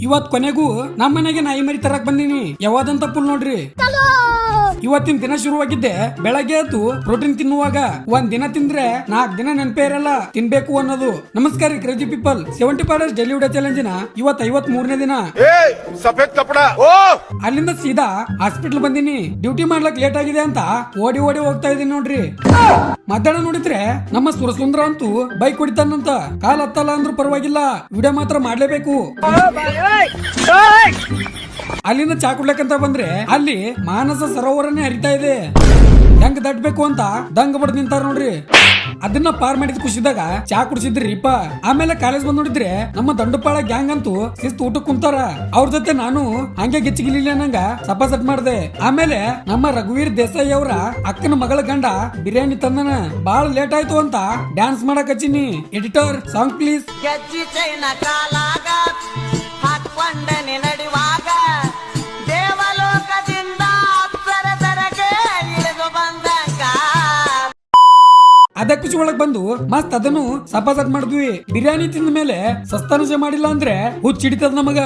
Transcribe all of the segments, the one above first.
ಇವತ್ ಕೊನೆಗೂ ನಮ್ಮ ಮನೆಗೆ ನಾಯಿ ಮರಿ ತರಕ್ ಬಂದೀನಿ. ಯಾವಾದಂತ ಪುಲ್ ನೋಡ್ರಿ. ಇವತ್ತಿನ ದಿನ ಶುರುವಾಗಿದ್ದೆ ಬೆಳಗ್ಗೆ ಎದ್ದು ಪ್ರೋಟೀನ್ ತಿನ್ನುವಾಗ ಒಂದ್ ದಿನ ತಿಂದ್ರೆ 4 ದಿನ ನೆನಪೇ ಇರಲ್ಲ ತಿನ್ಬೇಕು ಅನ್ನೋದು. ನಮಸ್ಕಾರ crazy people, 75 days daily video ಚಾಲೆಂಜಿನ ಇವತ್ 53ನೇ ದಿನ. ಸಫೇದ್ ಕಪಡ ಅಲ್ಲಿಂದ ಸೀದಾ ಹಾಸ್ಪಿಟಲ್ ಬಂದಿನಿ. ಡ್ಯೂಟಿ ಮಾಡ್ಲಕ್ ಲೇಟ್ ಆಗಿದೆ ಅಂತ ಓಡಿ ಹೋಗ್ತಾ ಇದೀನಿ ನೋಡ್ರಿ. ಮಧ್ಯಾಹ್ನ ನೋಡಿದ್ರೆ ನಮ್ಮ ಸುರಸುಂದ್ರ ಅಂತೂ ಬೈಕ್ ಹೊಡಿತಾನಂತ. ಕಾಲ್ ಹತ್ತಲ್ಲ ಅಂದ್ರೂ ಪರವಾಗಿಲ್ಲ, ವಿಡಿಯೋ ಮಾತ್ರ ಮಾಡ್ಲೇಬೇಕು. ಅಲ್ಲಿಂದ ಚಾ ಕುಡ್ಲಕ್ಕಂತ ಬಂದ್ರೆ ಅಲ್ಲಿ ಮಾನಸ ಸರೋವರನೇ ಹರಿತಾ ಇದೆ. ಹೆಂಗ್ ದಟ್ಬೇಕು ಅಂತ ದಂಗ ಬಡ್ದು ನಿಂತಾರ ನೋಡ್ರಿ. ಅದನ್ನ ಪಾರ್ ಮಾಡಿದ ಖುಷಿದಾಗ ಚಾ ಕುಡಿಸಿದ್ರಿಪ್ಪ. ಆಮೇಲೆ ಕಾಲೇಜ್ ಬಂದ್ ನೋಡಿದ್ರೆ ನಮ್ಮ ದಂಡುಪಾಳ ಗ್ಯಾಂಗ್ ಅಂತೂ ಶಿಸ್ತು ಊಟಕ್ಕೆ ಕುಂತಾರ. ಅವ್ರ ಜೊತೆ ನಾನು ಹಂಗೆ ಗಿಚ್ಚಿಗಿಲಿಲ್ಲ ನಂಗ ಸಪಾಸಟ್ ಮಾಡ್ದೆ. ಆಮೇಲೆ ನಮ್ಮ ರಘುವೀರ್ ದೇಸಾಯಿ ಅವರ ಅಕ್ಕನ ಮಗಳ ಗಂಡ ಬಿರಿಯಾನಿ ತಂದನ. ಬಾಳ ಲೇಟ್ ಆಯ್ತು ಅಂತ ಡ್ಯಾನ್ಸ್ ಮಾಡಕ್ ಹಚ್ಚಿನಿ. Editor song please. ಅದ ಖುಷಿ ಒಳಗ್ ಬಂದು ಮಸ್ತ್ ಅದನ್ನು ಸಪಾಸಟ್ ಮಾಡಿದ್ವಿ. ಬಿರಿಯಾನಿ ತಿಂದ ಮೇಲೆ ಸಸ್ತಾನುಜೆ ಮಾಡಿಲ್ಲ ಅಂದ್ರೆ ಹುಚ್ಚಿಡಿತದ ನಮಗ.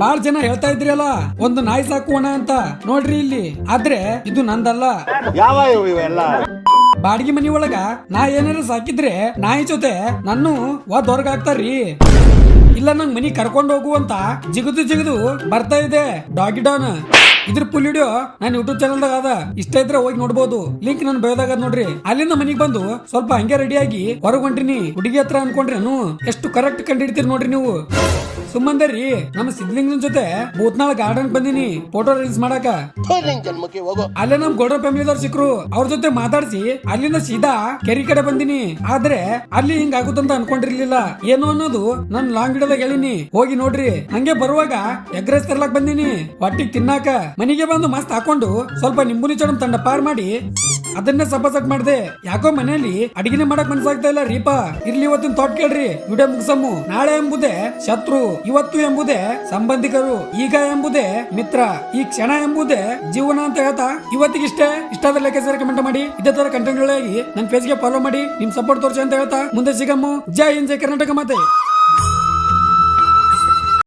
ಬಾಳ ಜನ ಹೇಳ್ತಾ ಇದ್ರಲ್ಲ ಒಂದು ನಾಯಿ ಸಾಕುವಣ ಅಂತ. ನೋಡ್ರಿ ಇಲ್ಲಿ, ಆದ್ರೆ ಇದು ನಂದಲ್ಲ. ಬಾಡಿಗೆ ಮನಿ ಒಳಗ ನಾ ಏನಾರ ಸಾಕಿದ್ರೆ ನಾಯಿ ಜೊತೆ ನಾನು ಹೊರಗ ಹಾಕ್ತಾರ್ರಿ. ಇಲ್ಲ ನಂಗ್ ಮನಿ ಕರ್ಕೊಂಡ್ ಹೋಗು ಅಂತ ಜಿಗುದು ಬರ್ತಾ ಇದೆ ಡಾಗಿ ಡಾನ್. ಇದ್ರ ಫುಲ್ ವಿಡಿಯೋ ನಾನು ಯೂಟ್ಯೂಬ್ ಚಾನಲ್ ದಾಗ ಅದ. ಇಷ್ಟ ಇದ್ರೆ ಹೋಗಿ ನೋಡ್ಬೋದು. ಲಿಂಕ್ ನಾನು ಬಯೋದಾಗ ನೋಡ್ರಿ. ಅಲ್ಲಿಂದ ಮನಿಗ್ ಬಂದು ಸ್ವಲ್ಪ ಹಂಗೆ ರೆಡಿ ಆಗಿ ಹೊರಗ್ ಹೊಂಟ್ರಿನಿ. ಹುಡುಗಿ ಹತ್ರ ಅನ್ಕೊಂಡ್ರೇನು ಎಷ್ಟು ಕರೆಕ್ಟ್ ಕಂಡಿಡ್ತೀರಿ ನೋಡ್ರಿ ನೀವು. ಸುಮ್ಮಂದರಿ ನಮ್ಮ ಸಿದ್ಲಿಂಗ್ ಜೊತೆ ಭೂತ್ನಾಳ ಗಾರ್ಡನ್ ಬಂದಿನಿ ಫೋಟೋ ರೀಲ್ಸ್ ಮಾಡಾಕ. ಅಲ್ಲೇ ನಮ್ ಗೌಡ ಫ್ಯಾಮಿಲಿದವ್ರು ಸಿಕ್ರು. ಅವ್ರ ಜೊತೆ ಮಾತಾಡ್ಸಿ ಅಲ್ಲಿಂದ ಸೀದಾ ಕೆರಿ ಕಡೆ ಬಂದಿನಿ. ಆದ್ರೆ ಅಲ್ಲಿ ಹಿಂಗ ಆಗುತ್ತಂತ ಅನ್ಕೊಂಡಿರ್ಲಿಲ್ಲ. ಏನು ಅನ್ನೋದು ನನ್ ಲಾಂಗ್ ವಿಡಿಯೋದಾಗ ಹೇಳಿನಿ, ಹೋಗಿ ನೋಡ್ರಿ. ಹಂಗೆ ಬರುವಾಗ ಎಗ್ ರೈಸ್ ತರ್ಲಾಕ್ ಬಂದಿನಿ ಹೊಟ್ಟಿಗೆ ತಿನ್ನಾಕ. ಮನಿಗೆ ಬಂದು ಮಸ್ತ್ ಹಾಕೊಂಡು ಸ್ವಲ್ಪ ನಿಂಬುನಿ ಚಡಮ್ ತಂಡ ಪಾರ್ ಮಾಡಿ ಅದನ್ನೇ ಸಪಾಸಟ್ ಮಾಡ್ದೆ. ಯಾಕೋ ಮನೆಯಲ್ಲಿ ಅಡಿಗೆನೆ ಮಾಡಕ್ ಮನ್ಸಾಗ್ತಾ ಇಲ್ಲ ರೀಪಾ. ಇರ್ಲಿ ಇವತ್ತಿನ ಥಾಟ್ ಕೇಳ್ರಿ, ವಿಡಿಯೋ ಮುಗಿಸಮ್ಮು. ನಾಳೆ ಎಂಬುದೇ ಶತ್ರು, ಇವತ್ತು ಎಂಬುದೇ ಸಂಬಂಧಿಕರು, ಈಗ ಎಂಬುದೇ ಮಿತ್ರ, ಈ ಕ್ಷಣ ಎಂಬುದೇ ಜೀವನ ಅಂತ ಹೇಳ್ತಾ ಇವತ್ತಿಗಿಷ್ಟೇ. ಇಷ್ಟ ಆದ್ರೆ ಲೈಕ್ ಸೇರಿ ಕಮೆಂಟ್ ಮಾಡಿ. ಇದೇ ತರ ಕಂಟೆಂಟ್ ಗಳಾಗಿ ನನ್ನ ಪೇಜ್ಗೆ ಫಾಲೋ ಮಾಡಿ. ನಿಮ್ ಸಪೋರ್ಟ್ ತೋರಿಸಿ ಅಂತ ಹೇಳ್ತಾ ಮುಂದೆ ಸಿಗಮ್ಮು. ಜೈ ಹಿಂದ್, ಜೈ ಕರ್ನಾಟಕ ಮಾತೆ.